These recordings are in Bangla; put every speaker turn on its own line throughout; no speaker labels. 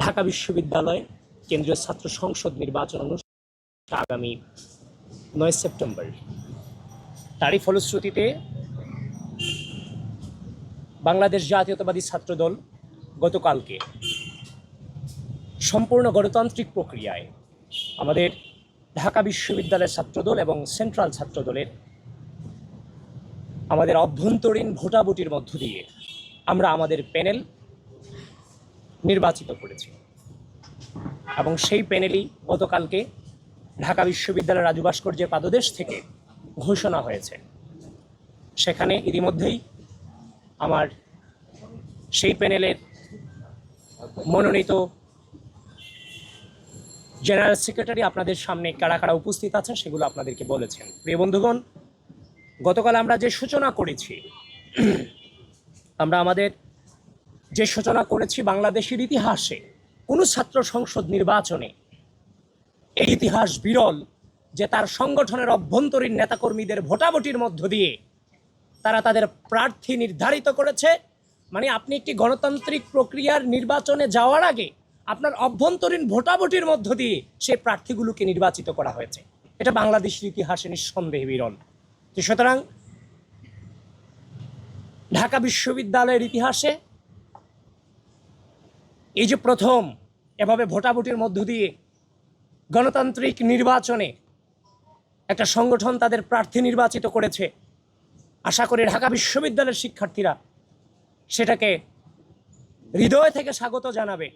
ঢাকা বিশ্ববিদ্যালয় কেন্দ্রীয় ছাত্র সংসদ নির্বাচন অনুষ্ঠান আগামী ৯ সেপ্টেম্বর। তারই ফলশ্রুতিতে বাংলাদেশ জাতীয়তাবাদী ছাত্রদল গতকালকে সম্পূর্ণ গণতান্ত্রিক প্রক্রিয়ায় আমাদের ঢাকা বিশ্ববিদ্যালয়ের ছাত্রদল এবং সেন্ট্রাল ছাত্রদলের আমাদের অভ্যন্তরীণ ভোটাভুটির মধ্য দিয়ে আমরা আমাদের প্যানেল নির্বাচিত করেছি এবং সেই প্যানেলই গতকালকে ঢাকা বিশ্ববিদ্যালয়ের রাজু ভাস্কর্যের পাদদেশ থেকে ঘোষণা হয়েছে। সেখানে ইতিমধ্যেই আমার সেই প্যানেলের মনোনীত জেনারেল সেক্রেটারি আপনাদের সামনে কারা কারা উপস্থিত আছেন সেগুলো আপনাদেরকে বলেছেন। প্রিয় বন্ধুগণ, গতকাল আমরা যে সূচনা করেছি, আমরা আমাদের যে সূচনা করেছি বাংলাদেশের ইতিহাসে কোনো ছাত্র সংসদ নির্বাচনে এই ইতিহাস বিরল যে তার সংগঠনের অভ্যন্তরীণ নেতাকর্মীদের ভোটাভুটির মধ্য দিয়ে তারা তাদের প্রার্থী নির্ধারিত করেছে। মানে আপনি একটি গণতান্ত্রিক প্রক্রিয়ার নির্বাচনে যাওয়ার আগে আপনার অভ্যন্তরীণ ভোটাভুটির মধ্য দিয়ে সেই প্রার্থীগুলোকে নির্বাচিত করা হয়েছে। এটা বাংলাদেশের ইতিহাসে নিঃসন্দেহে বিরল। সুতরাং ঢাকা বিশ্ববিদ্যালয়ের ইতিহাসে এই যে প্রথম এভাবে ভোটাভুটির মধ্য দিয়ে গণতান্ত্রিক নির্বাচনে একটা সংগঠন তাদের প্রার্থী নির্বাচিত করেছে, আশা করি ঢাকা বিশ্ববিদ্যালয়ের শিক্ষার্থীরা সেটাকে হৃদয় থেকে স্বাগত জানাবে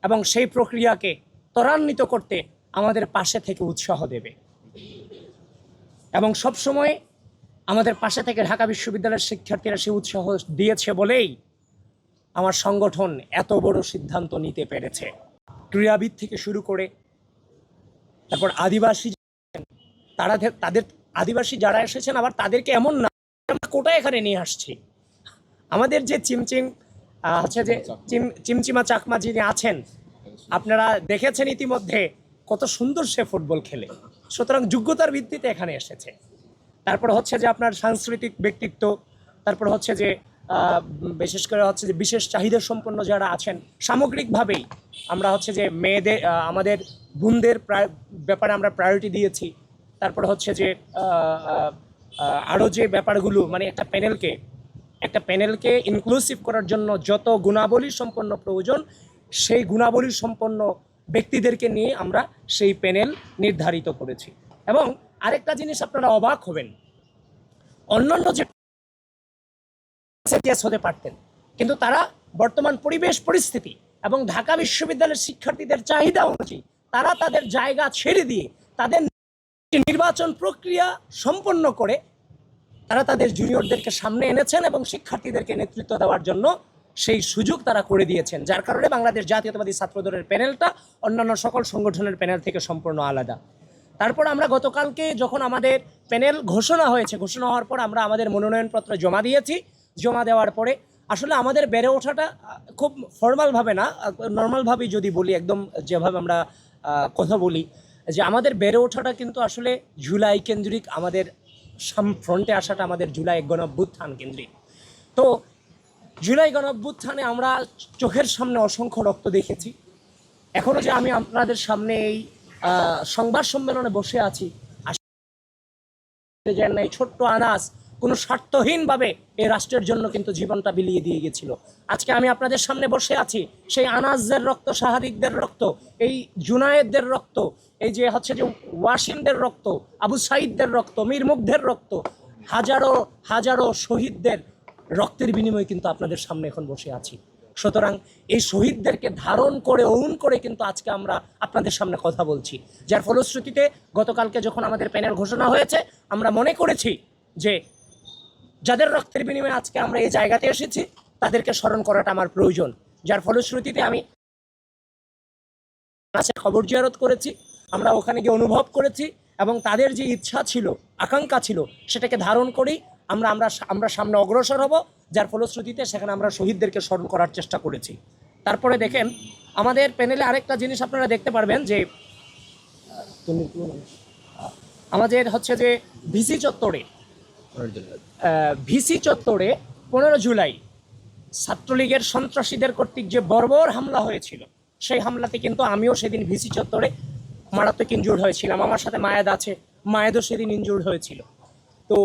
এবং সেই প্রক্রিয়াকে ত্বরান্বিত করতে আমাদের পাশে থেকে উৎসাহ দেবে। এবং সবসময় আমাদের পাশে থেকে ঢাকা বিশ্ববিদ্যালয়ের শিক্ষার্থীরা সে উৎসাহ দিয়েছে বলেই আমার সংগঠন এত বড় সিদ্ধান্ত নিতে পেরেছে। ক্রীড়াবিদ থেকে শুরু করে তারপর আদিবাসী, তাদের আদিবাসী যারা এসেছেন আবার তাদেরকে এমন না আমরা কোটা এখানে নিয়ে আসছি। আমাদের যে চিমচিমা চাকমা যিনি আছেন আপনারা দেখেছেন ইতিমধ্যে কত সুন্দর সে ফুটবল খেলে, সুতরাং যোগ্যতার ভিত্তিতে এখানে এসেছে। তারপর হচ্ছে যে আপনার সাংস্কৃতিক ব্যক্তিত্ব, তারপর হচ্ছে যে বিশেষ করে হচ্ছে যে বিশেষ চাহিদা সম্পন্ন যারা আছেন, সামগ্রিকভাবেই আমরা হচ্ছে যে মেয়েদের আমাদের বোনদের ব্যাপারে আমরা প্রায়োরিটি দিয়েছি। তারপর হচ্ছে যে আরও যে ব্যাপারগুলো মানে একটা প্যানেলকে ইনক্লুসিভ করার জন্য যত গুণাবলী সম্পন্ন প্রয়োজন সেই গুণাবলী সম্পন্ন ব্যক্তিদেরকে নিয়ে আমরা সেই প্যানেল নির্ধারিত করেছি। এবং আরেকটা জিনিস আপনারা অবাক হবেন, অন্যান্য যে হতে পারতেন কিন্তু তারা বর্তমান পরিবেশ পরিস্থিতি এবং ঢাকা বিশ্ববিদ্যালয়ের শিক্ষার্থীদের চাহিদা অনুযায়ী তারা তাদের জায়গা ছেড়ে দিয়ে তাদের নির্বাচন প্রক্রিয়া সম্পন্ন করে তারা তাদের জুনিয়রদেরকে সামনে এনেছেন এবং শিক্ষার্থীদেরকে নেতৃত্ব দেওয়ার জন্য সেই সুযোগ তারা করে দিয়েছেন, যার কারণে বাংলাদেশ জাতীয়তাবাদী ছাত্রদলের প্যানেলটা অন্যান্য সকল সংগঠনের প্যানেল থেকে সম্পূর্ণ আলাদা। তারপর আমরা গতকালকে যখন আমাদের প্যানেল ঘোষণা হওয়ার পর আমরা আমাদের মনোনয়নপত্র জমা দিয়েছি। জমা দেওয়ার পরে আসলে আমাদের বেড়ে ওঠাটা খুব ফর্মালভাবে না, নর্মালভাবেই যদি বলি, একদম যেভাবে আমরা কথা বলি যে আমাদের বেড়ে ওঠাটা কিন্তু আসলে জুলাই কেন্দ্রিক, আমাদের ফ্রন্টে আসাটা আমাদের জুলাই গণঅভ্যুত্থান কেন্দ্রিক। তো জুলাই গণঅভ্যুত্থানে আমরা চোখের সামনে অসংখ্য রক্ত দেখেছি। এখনও যে আমি আপনাদের সামনে এই সংবাদ সম্মেলনে বসে আছি, এই ছোট্ট আনাস কোনো স্বার্থহীনভাবে এই রাষ্ট্রের জন্য কিন্তু জীবনটা বিলিয়ে দিয়ে গেছিল। আজকে আমি আপনাদের সামনে বসে আছি সেই আনাসদের রক্ত, শাহাদিকদের রক্ত, এই জুনায়েদদের রক্ত, এই যে হচ্ছে যে ওয়াসিমদের রক্ত, আবু সাইদদের রক্ত, মীর মুগ্ধের রক্ত, হাজারো হাজারো শহীদদের রক্তের বিনিময়ে কিন্তু আপনাদের সামনে এখন বসে আছি। সুতরাং এই শহীদদেরকে ধারণ করে অউন করে কিন্তু আজকে আমরা আপনাদের সামনে কথা বলছি, যার ফলশ্রুতিতে গতকালকে যখন আমাদের প্যানেল ঘোষণা হয়েছে আমরা মনে করেছি যে যাদের রক্তের বিনিময়ে আজকে আমরা এই জায়গাতে এসেছি তাদেরকে স্মরণ করাটা আমার প্রয়োজন। যার ফলশ্রুতিতে আমি খবর জিয়ারত করেছি, আমরা ওখানে গিয়ে অনুভব করেছি এবং তাদের যে ইচ্ছা ছিল, আকাঙ্ক্ষা ছিল, সেটাকে ধারণ করেই আমরা সামনে অগ্রসর হব, যার ফলশ্রুতিতে সেখানে আমরা শহীদদেরকে স্মরণ করার চেষ্টা করেছি। তারপরে দেখেন আমাদের প্যানেলে আরেকটা জিনিস আপনারা দেখতে পারবেন যে আমাদের হচ্ছে যে ভিসি চত্বরে 15 জুলাই ছাত্রলীগের সন্ত্রাসীদের কর্তৃক যে বর্বর হামলা হয়েছিল, সেই হামলাতে কিন্তু আমিও সেদিন ভিসি চত্বরে মারাত্মক ইনজুর্ড হয়েছিলাম, আমার সাথে মায়েদ আছে, মায়েদও সেদিন ইনজুর্ড হয়েছিল। তো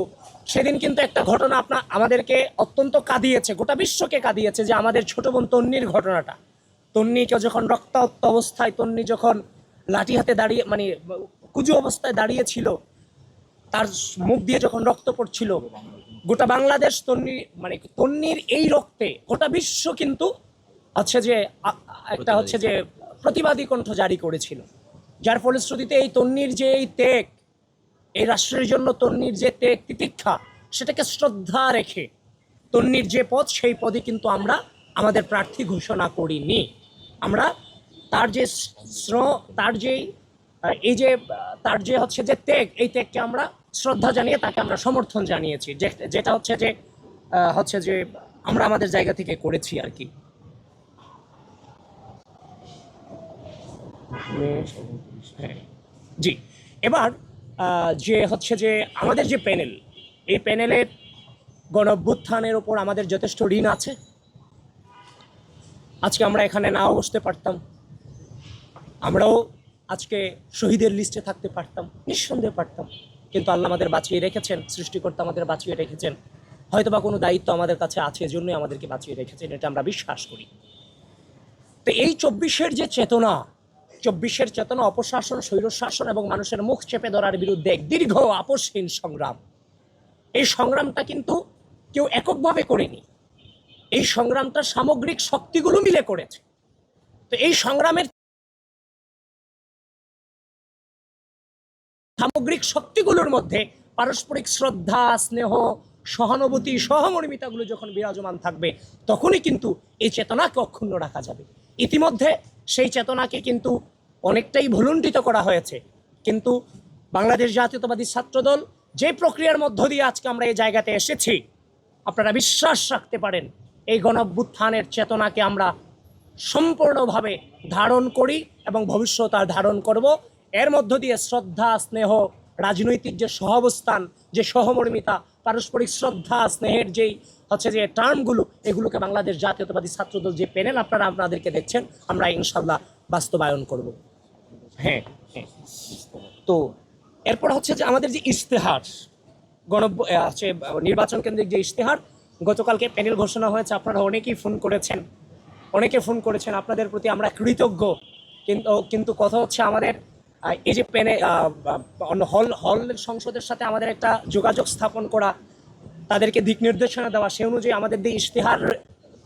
সেদিন কিন্তু একটা ঘটনা আমাদেরকে অত্যন্ত কাঁদিয়েছে, গোটা বিশ্বকে কাঁদিয়েছে, যে আমাদের ছোট বোন তন্নির ঘটনাটা। তন্নিকে যখন রক্তাক্ত অবস্থায়, তন্নি যখন লাঠি হাতে দাঁড়িয়ে, মানে কুজু অবস্থায় দাঁড়িয়েছিল, তার মুখ দিয়ে যখন রক্ত পড়ছিল, গোটা বাংলাদেশ তন্নির এই রক্তে গোটা বিশ্ব কিন্তু একটা প্রতিবাদী কণ্ঠ জারি করেছিল। যার ফলশ্রুতিতে এই তন্নির যে এই ত্যাগ, এই রাষ্ট্রের জন্য তন্নির যে ত্যাগ তিতিক্ষা, সেটাকে শ্রদ্ধা রেখে তন্নির যে পদ, সেই পদে কিন্তু আমরা আমাদের প্রার্থী ঘোষণা করিনি। আমরা তার যে তার যে ত্যাগ, এই ত্যাগকে আমরা শ্রদ্ধা জানিয়ে তাকে আমরা সমর্থন জানিয়েছি, যেটা হচ্ছে যে আমরা আমাদের জায়গা থেকে করেছি আর কি। জি, এবার যে আমাদের যে প্যানেল, এই প্যানেলের গণঅভ্যুত্থানের ওপর আমাদের যথেষ্ট ঋণ আছে। আজকে আমরা এখানে নাও বসতে পারতাম, আমরাও আজকে শহীদের লিস্টে থাকতে পারতাম, নিঃসন্দেহে পারতাম, কিন্তু আল্লাহ আমাদের বাঁচিয়ে রেখেছেন, সৃষ্টিকর্তা আমাদের বাঁচিয়ে রেখেছেন। হয়তোবা কোনো দায়িত্ব আমাদের কাছে আছে, এজন্যই আমাদেরকে বাঁচিয়ে রেখেছেন, এটা আমরা বিশ্বাস করি। তো এই 24-এর যে চেতনা, 24-এর চেতনা অপশাসন, স্বৈরশাসন এবং মানুষের মুখ চেপে ধরার বিরুদ্ধে এক দীর্ঘ আপোষহীন সংগ্রাম। এই সংগ্রামটা কিন্তু কেউ এককভাবে করেনি, এই সংগ্রামটা সামগ্রিক শক্তিগুলো মিলে করেছে। তো এই সংগ্রামের সামগ্রিক শক্তিগুলোর মধ্যে পারস্পরিক শ্রদ্ধা, স্নেহ, সহানুভূতি, সহমর্মিতাগুলো যখন বিরাজমান থাকবে, তখনই কিন্তু এই চেতনাকে অক্ষুণ্ণ রাখা যাবে। ইতিমধ্যে সেই চেতনাকে কিন্তু অনেকটাই ভুলুণ্ঠিত করা হয়েছে, কিন্তু বাংলাদেশ জাতীয়তাবাদী ছাত্রদল যে প্রক্রিয়ার মধ্য দিয়ে আজকে আমরা এই জায়গাতে এসেছি, আপনারা বিশ্বাস রাখতে পারেন এই গণঅভ্যুত্থানের চেতনাকে আমরা সম্পূর্ণভাবে ধারণ করি এবং ভবিষ্যৎ আর ধারণ করব। এর মধ্য দিয়ে শ্রদ্ধা, স্নেহ, রাজনৈতিক যে সহাবস্থান, যে সহমর্মিতা, পারস্পরিক শ্রদ্ধা স্নেহের যে টার্মগুলো, এগুলোকে বাংলাদেশ জাতীয়তাবাদী ছাত্রদল যে প্যানেল আপনারা আপনাদেরকে দেখছেন, আমরা ইনশাল্লাহ বাস্তবায়ন করব। হ্যাঁ, তো এরপর হচ্ছে যে আমাদের যে ইশতেহার, নির্বাচন কেন্দ্রিক যে ইশতেহার, গতকালকে প্যানেল ঘোষণা হয়েছে, আপনারা অনেকে ফোন করেছেন, আপনাদের প্রতি আমরা কৃতজ্ঞ। কিন্তু কথা হচ্ছে আমাদের এই যে হল সংসদের সাথে আমাদের একটা যোগাযোগ স্থাপন করা, তাদেরকে দিক নির্দেশনা দেওয়া, সে অনুযায়ী আমাদের দিয়ে ইশতেহার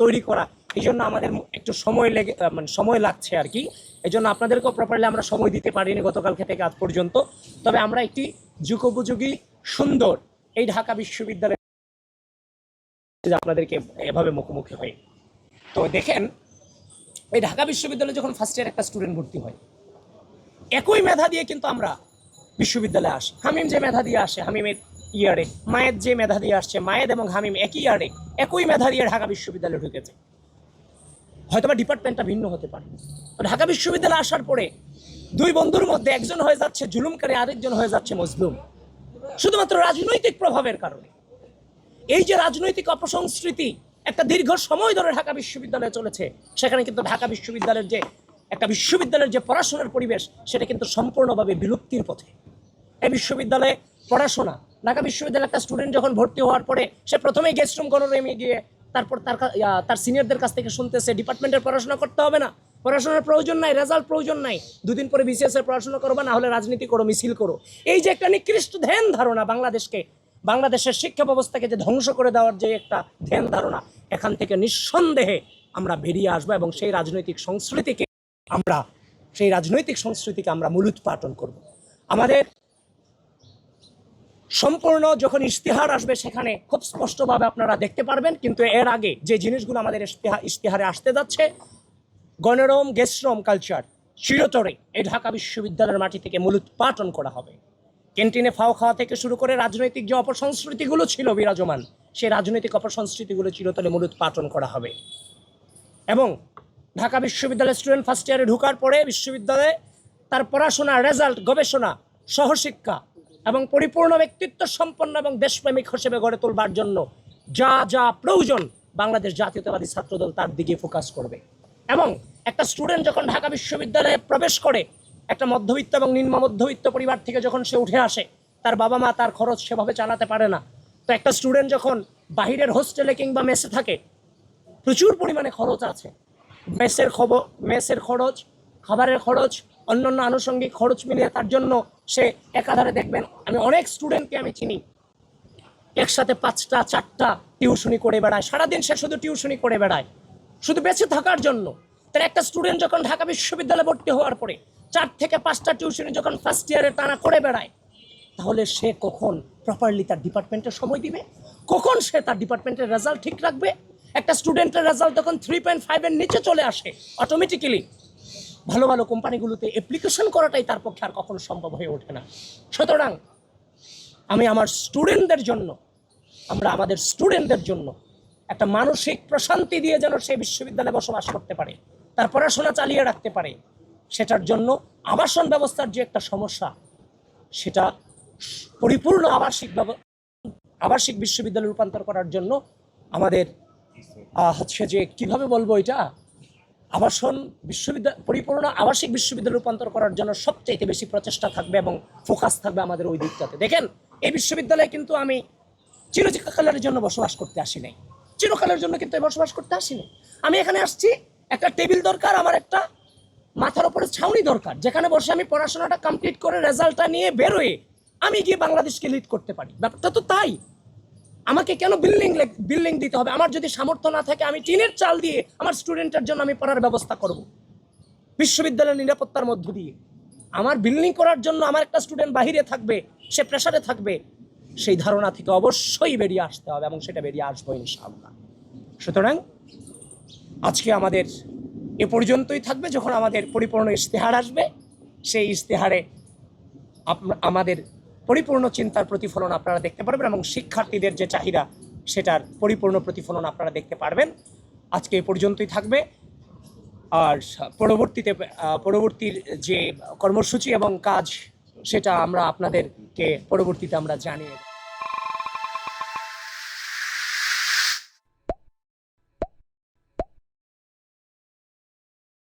তৈরি করা, এই জন্য আমাদের একটু সময় লাগছে আর কি। এই জন্য আপনাদেরকেও প্রপারলি আমরা সময় দিতে পারিনি গতকালকে থেকে আজ পর্যন্ত। তবে আমরা একটি যুগোপযোগী সুন্দর এই ঢাকা বিশ্ববিদ্যালয়ে আপনাদেরকে এভাবে মুখোমুখি হই। তো দেখেন, এই ঢাকা বিশ্ববিদ্যালয়ে যখন ফার্স্ট ইয়ার একটা স্টুডেন্ট ভর্তি হয়, একই মেধা দিয়ে কিন্তু আমরা বিশ্ববিদ্যালয়ে আসি। হামিম যে মেধা দিয়ে আসে হামিমের ইয়ারে, মায়েদ যে মেধা দিয়ে আসছে, মায়েদ এবং হামিম একই ইয়ারে একই মেধা দিয়ে ঢাকা বিশ্ববিদ্যালয়ে ঢুকেছে। হয়তোবা ডিপার্টমেন্টটা ভিন্ন হতে পারে। ঢাকা বিশ্ববিদ্যালয়ে আসার পরে দুই বন্ধুর মধ্যে একজন হয়ে যাচ্ছে জুলুমকারী, আরেকজন হয়ে যাচ্ছে মজলুম, শুধুমাত্র রাজনৈতিক প্রভাবের কারণে। এই যে রাজনৈতিক অপসংস্কৃতি একটা দীর্ঘ সময় ধরে ঢাকা বিশ্ববিদ্যালয়ে চলেছে, সেখানে কিন্তু ঢাকা বিশ্ববিদ্যালয়ের যে পড়াশোনার পরিবেশ, সেটা কিন্তু সম্পূর্ণভাবে বিলুপ্তির পথে। এই বিশ্ববিদ্যালয়ে পড়াশোনা, ঢাকা বিশ্ববিদ্যালয়ের একটা স্টুডেন্ট যখন ভর্তি হওয়ার পরে সে প্রথমেই গেস্ট রুম গণরুমে গিয়ে তারপর তার সিনিয়রদের কাছ থেকে শুনতেছে ডিপার্টমেন্টের পড়াশোনা করতে হবে না, পড়াশোনার প্রয়োজন নাই, রেজাল্ট প্রয়োজন নাই, দুদিন পরে বিসিএস এর পড়াশোনা করো, না হলে রাজনীতি করো, মিছিল করো। এই যে একটা নিকৃষ্ট ধ্যান ধারণা, বাংলাদেশের শিক্ষা ব্যবস্থাকে যে ধ্বংস করে দেওয়ার যে একটা ধ্যান ধারণা, এখান থেকে নিঃসন্দেহে আমরা বেরিয়ে আসবো এবং সেই রাজনৈতিক সংস্কৃতিকে আমরা মূলোৎপাটন করব। আমাদের সম্পূর্ণ যখন ইশতেহার আসবে, সেখানে খুব স্পষ্টভাবে আপনারা দেখতে পারবেন। কিন্তু এর আগে যে জিনিসগুলো আমাদের ইশতেহারে আসতে যাচ্ছে, গণরম গেস্টরম কালচার চিরতরে এই ঢাকা বিশ্ববিদ্যালয়ের মাটি থেকে মূলোৎপাটন করা হবে। ক্যান্টিনে ফাও খাওয়া থেকে শুরু করে রাজনৈতিক যে অপসংস্কৃতিগুলো ছিল বিরাজমান, সেই রাজনৈতিক অপসংস্কৃতিগুলো চিরতরে মূলোৎপাটন করা হবে। এবং ঢাকা বিশ্ববিদ্যালয়ের স্টুডেন্ট ফার্স্ট ইয়ারে ঢোকার পরে বিশ্ববিদ্যালয়ে তার পড়াশোনা, রেজাল্ট, গবেষণা, সহশিক্ষা এবং পরিপূর্ণ ব্যক্তিত্ব সম্পন্ন এবং দেশপ্রেমিক হিসেবে গড়ে তোলবার জন্য যা যা প্রয়োজন, বাংলাদেশ জাতীয়তাবাদী ছাত্রদল তার দিকে ফোকাস করবে। এবং একটা স্টুডেন্ট যখন ঢাকা বিশ্ববিদ্যালয়ে প্রবেশ করে, একটা মধ্যবিত্ত এবং নিম্ন মধ্যবিত্ত পরিবার থেকে যখন সে উঠে আসে, তার বাবা মা তার খরচ সেভাবে চালাতে পারে না। তো একটা স্টুডেন্ট যখন বাহিরের হোস্টেলে কিংবা মেসে থাকে, প্রচুর পরিমাণে খরচ আছে, মেসের খরচ, খাবারের খরচ, অন্যান্য আনুষঙ্গিক খরচ মিলিয়ে তার জন্য সে একাধারে দেখবেন, আমি অনেক স্টুডেন্টকে আমি চিনি একসাথে 5টা 4টা টিউশনি করে বেড়ায়, সারাদিন সে শুধু টিউশনি করে বেড়ায় শুধু বেঁচে থাকার জন্য। তার একটা স্টুডেন্ট যখন ঢাকা বিশ্ববিদ্যালয়ে ভর্তি হওয়ার পরে 4 থেকে 5টা টিউশনি যখন ফার্স্ট ইয়ারে টানা করে বেড়ায়, তাহলে সে কখন প্রপারলি তার ডিপার্টমেন্টে সময় দিবে? কখন সে তার ডিপার্টমেন্টের রেজাল্ট ঠিক রাখবে? একটা স্টুডেন্টের রেজাল্ট তখন 3.5 এর নিচে চলে আসে, অটোমেটিক্যালি ভালো ভালো কোম্পানিগুলোতে অ্যাপ্লিকেশন করাটাই তার পক্ষে আর কখনো সম্ভব হয়ে ওঠে না। সুতরাং আমি আমার স্টুডেন্টদের জন্য, আমরা আমাদের স্টুডেন্টদের জন্য একটা মানসিক প্রশান্তি দিয়ে যেন সে বিশ্ববিদ্যালয়ে বসবাস করতে পারে, তার পড়াশোনা চালিয়ে রাখতে পারে, সেটার জন্য আবাসন ব্যবস্থার যে একটা সমস্যা, সেটা পরিপূর্ণ আবাসিক বিশ্ববিদ্যালয়ে রূপান্তর করার জন্য আমাদের হচ্ছে যে কিভাবে বলবো, এটা পরিপূর্ণ আবাসিক বিশ্ববিদ্যালয়ে রূপান্তর করার জন্য সবচাইতে বেশি প্রচেষ্টা থাকবে এবং ফোকাস থাকবে আমাদের ওই দিকটাতে। দেখেন, এই বিশ্ববিদ্যালয়ে কিন্তু আমি চিরকালের জন্য বসবাস করতে আসি নাই, চিরকালের জন্য কিন্তু বসবাস করতে আসি নাই। আমি এখানে আসছি, একটা টেবিল দরকার, আমার একটা মাথার উপরে ছাউনি দরকার, যেখানে বসে আমি পড়াশোনাটা কমপ্লিট করে রেজাল্টটা নিয়ে বেরোয় আমি গিয়ে বাংলাদেশকে লিড করতে পারি। ব্যাপারটা তো তাই। আমাকে কেন বিল্ডিং দিতে হবে? আমার যদি সামর্থ্য না থাকে, আমি টিনের চাল দিয়ে আমার স্টুডেন্টের জন্য আমি পড়ার ব্যবস্থা করব বিশ্ববিদ্যালয়ের নিরাপত্তার মধ্য দিয়ে। আমার বিল্ডিং করার জন্য আমার একটা স্টুডেন্ট বাহিরে থাকবে, সে প্রেসারে থাকবে, সেই ধারণা থেকে অবশ্যই বেরিয়ে আসতে হবে এবং সেটা বেরিয়ে আসবো ইনশাআল্লাহ। সুতরাং আজকে আমাদের এ পর্যন্তই থাকবে। যখন আমাদের পরিপূর্ণ ইশতেহার আসবে, সেই ইশতেহারে আমাদের পরিপূর্ণ চিন্তার প্রতিফলন আপনারা দেখতে পারবেন এবং শিক্ষার্থীদের যে চাহিদা, সেটার পরিপূর্ণ প্রতিফলন আপনারা দেখতে পারবেন। আজকে এ পর্যন্তই থাকবে। আর পরবর্তীর যে কর্মসূচি এবং কাজ, সেটা আমরা আপনাদেরকে পরবর্তীতে আমরা জানিয়ে